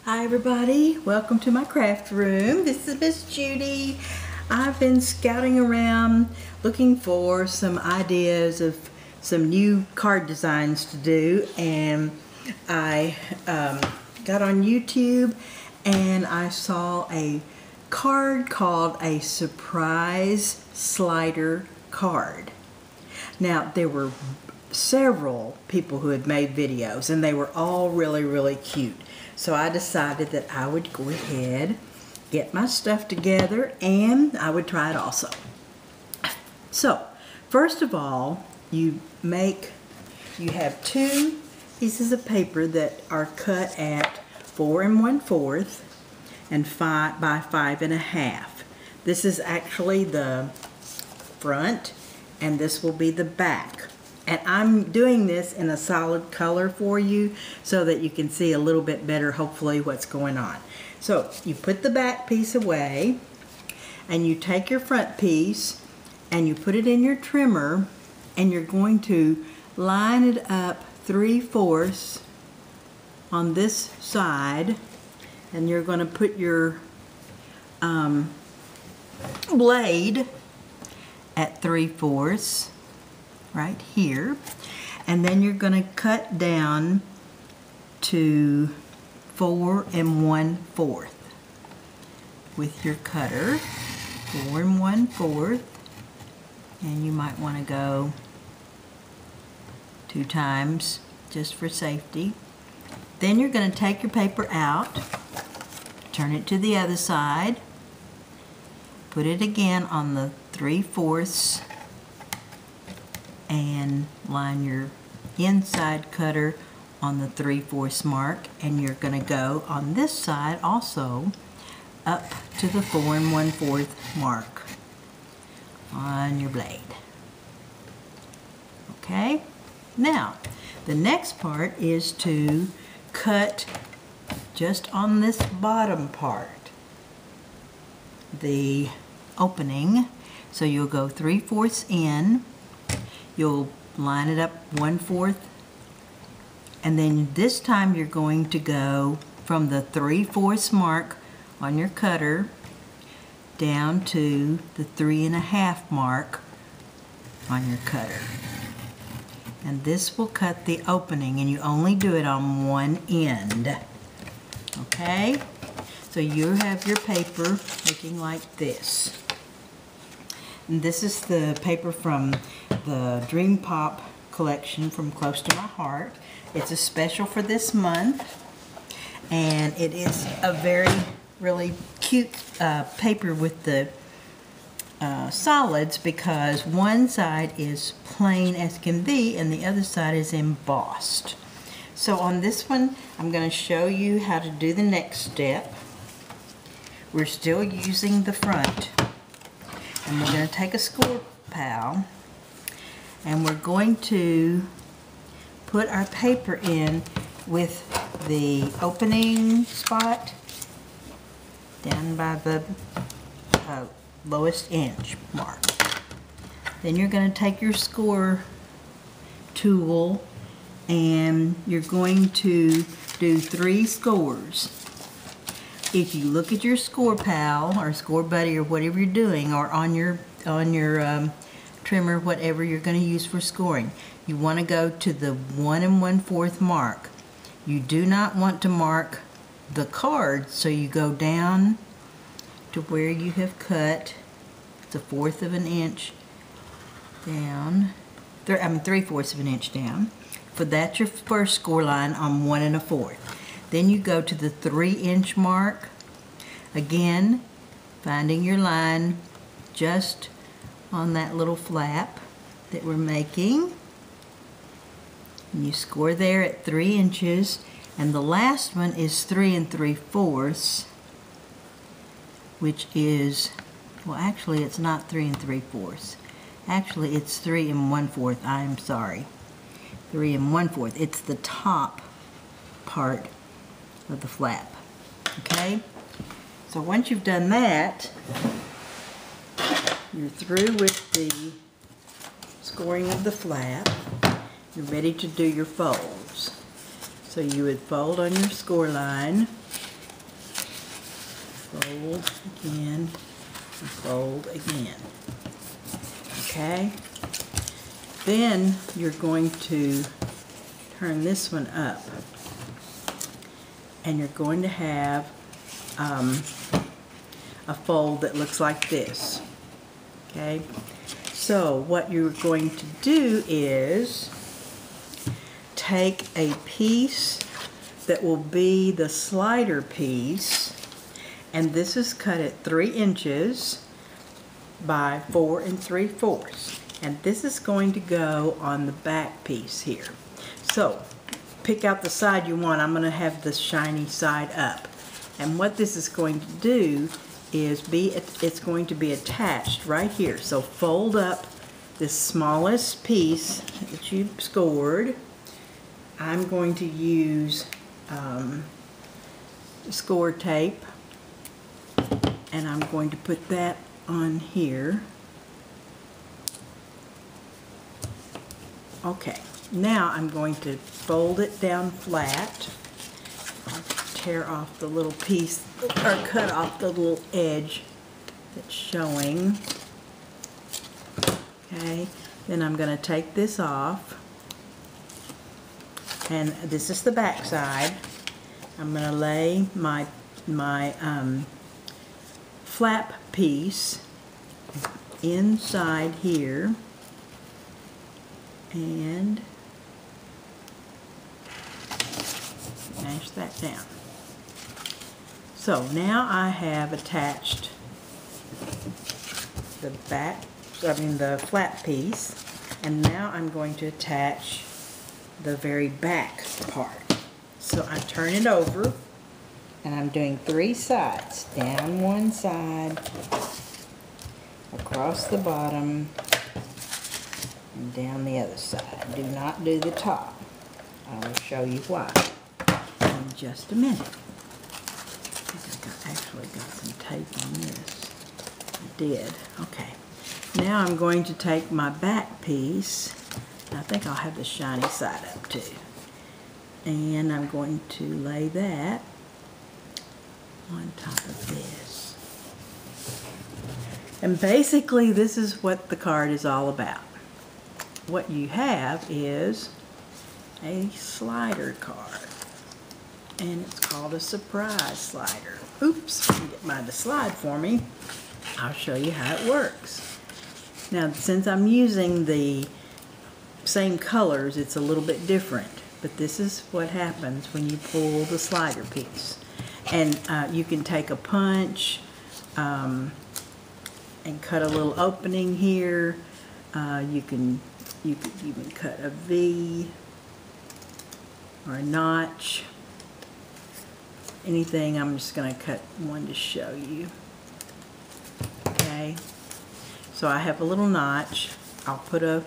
Hi everybody, welcome to my craft room. This is Miss Judy. I've been scouting around looking for some ideas of some new card designs to do, and I got on YouTube and I saw a card called a surprise slider card. Now there were several people who had made videos and they were all really cute. So I decided that I would go ahead, get my stuff together, and I would try it also. So, first of all, you have two pieces of paper that are cut at 4 1/4 and 5 by 5 1/2. This is actually the front, and this will be the back. And I'm doing this in a solid color for you so that you can see a little bit better, hopefully, what's going on. So you put the back piece away and you take your front piece and you put it in your trimmer, and you're going to line it up 3/4 on this side, and you're going to put your blade at 3/4 right here, and then you're going to cut down to 4 1/4 with your cutter. 4 1/4, and you might want to go 2 times just for safety. Then you're going to take your paper out, turn it to the other side, put it again on the 3/4, and line your inside cutter on the 3/4 mark, and you're going to go on this side also up to the 4 1/4 mark on your blade. Okay, now the next part is to cut just on this bottom part, the opening. So you'll go 3/4 in, you'll line it up 1/4, and then this time you're going to go from the 3/4 mark on your cutter down to the 3 1/2 mark on your cutter. And this will cut the opening, and you only do it on one end. Okay? So you have your paper looking like this. And this is the paper from the Dream Pop collection from Close to My Heart. It's a special for this month, and it is a really cute paper with the solids, because one side is plain as can be and the other side is embossed. So on this one, I'm going to show you how to do the next step. We're still using the front, and we're going to take a score pal, and we're going to put our paper in with the opening spot down by the lowest inch mark. Then you're going to take your score tool and you're going to do 3 scores. If you look at your score pal or score buddy or whatever you're doing, or on your trimmer, whatever you're going to use for scoring, you want to go to the 1 1/4 mark. You do not want to mark the card, so you go down to where you have cut. It's 1/4 of an inch down, 3/4 of an inch down. For that's your first score line on 1 1/4. Then you go to the 3-inch mark. Again, finding your line just on that little flap that we're making. And you score there at 3 inches. And the last one is 3 3/4, which is, well, actually it's not 3 3/4. Actually it's 3 1/4. I'm sorry. 3 1/4. It's the top part of the flap. Okay? So once you've done that, you're through with the scoring of the flap. You're ready to do your folds. So you would fold on your score line, again, and fold again. Okay? Then you're going to turn this one up, and you're going to have a fold that looks like this. Okay? So what you're going to do is take a piece that will be the slider piece, and this is cut at 3 inches by 4 3/4, and this is going to go on the back piece here. So pick out the side you want. I'm going to have the shiny side up, and what this is going to do is it's going to be attached right here. So fold up this smallest piece that you scored. I'm going to use score tape, and I'm going to put that on here. Okay, now I'm going to fold it down flat. I'll tear off the little piece, or cut off the little edge that's showing. Okay, then I'm going to take this off, and this is the back side. I'm going to lay my flap piece inside here and mash that down. So now I have attached the the flap piece, and now I'm going to attach the very back part. So I turn it over, and I'm doing 3 sides. Down one side, across the bottom, and down the other side. Do not do the top. I will show you why in just a minute. I think I actually got some tape on this. I did. Okay. Now I'm going to take my back piece. I think I'll have the shiny side up too. And I'm going to lay that on top of this. And basically this is what the card is all about. What you have is a slider card, and it's called a surprise slider. Oops, get mine to slide for me. I'll show you how it works. Now, since I'm using the same colors, it's a little bit different, but this is what happens when you pull the slider piece. And you can take a punch and cut a little opening here. You can even cut a V or a notch. Anything. I'm just going to cut one to show you. Okay. So I have a little notch. I'll put a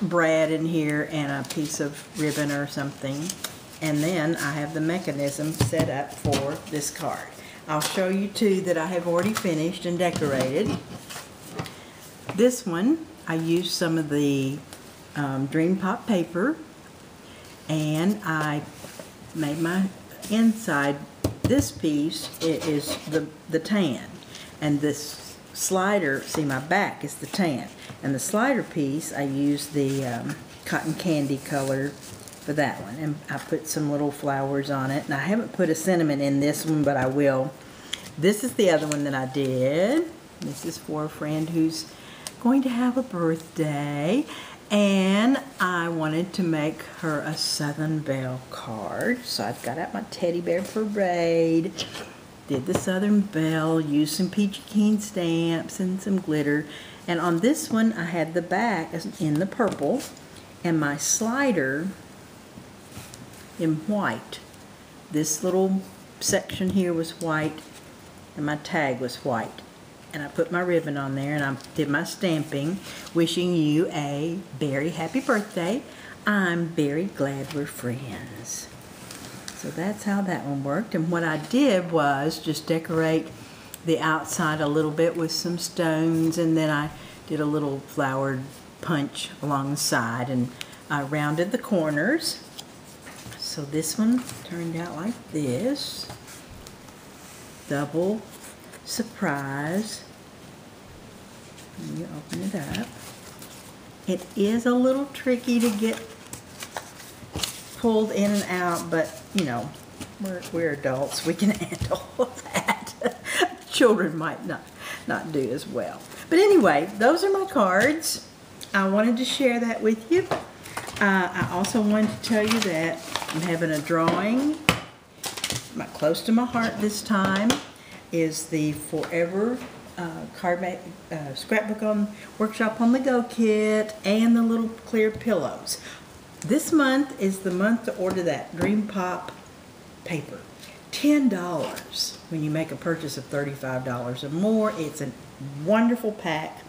brad in here and a piece of ribbon or something. And then I have the mechanism set up for this card. I'll show you two that I have already finished and decorated. This one, I used some of the Dream Pop paper, and I made my inside. This piece, it is the tan, and this slider, see my back is the tan, and the slider piece I used the cotton candy color for that one, and I put some little flowers on it. And I haven't put a sentiment in this one, but I will. This is the other one that I did. This is for a friend who's going to have a birthday, and I wanted to make her a Southern Belle card. So I've got out my teddy bear parade, did the Southern Belle, used some peachy keen stamps and some glitter. And on this one I had the back in the purple, and my slider in white. This little section here was white, and my tag was white. And I put my ribbon on there, and I did my stamping, wishing you a very happy birthday. I'm very glad we're friends. So that's how that one worked. And what I did was just decorate the outside a little bit with some stones, and then I did a little flowered punch along the side, and I rounded the corners. So this one turned out like this. double surprise. Let me open it up. It is a little tricky to get pulled in and out, but you know, we're adults. We can handle that. Children might not do as well. But anyway, those are my cards. I wanted to share that with you. I also wanted to tell you that I'm having a drawing. Close to my heart this time is the Forever scrapbook on workshop on the go kit and the little clear pillows. This month is the month to order that Dream Pop paper. $10 when you make a purchase of $35 or more. It's a wonderful pack.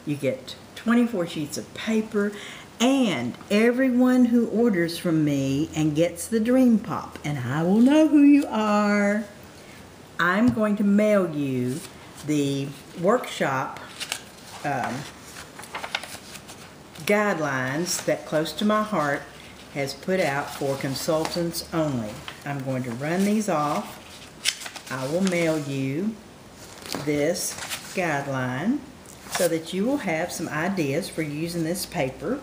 You get 24 sheets of paper, and everyone who orders from me and gets the Dream Pop, and I will know who you are, I'm going to mail you the workshop guidelines that Close to My Heart has put out for consultants only. I'm going to run these off. I will mail you this guideline so that you will have some ideas for using this paper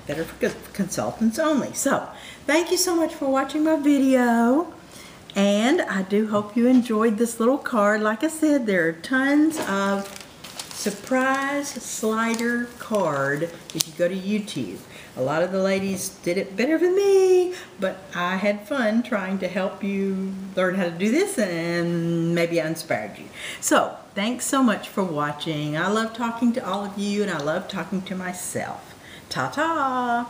that are for consultants only. So, thank you so much for watching my video, and I do hope you enjoyed this little card. Like I said, there are tons of surprise slider card if you go to YouTube. A lot of the ladies did it better than me, but I had fun trying to help you learn how to do this, and maybe I inspired you. So, thanks so much for watching. I love talking to all of you, and I love talking to myself. Ta-ta!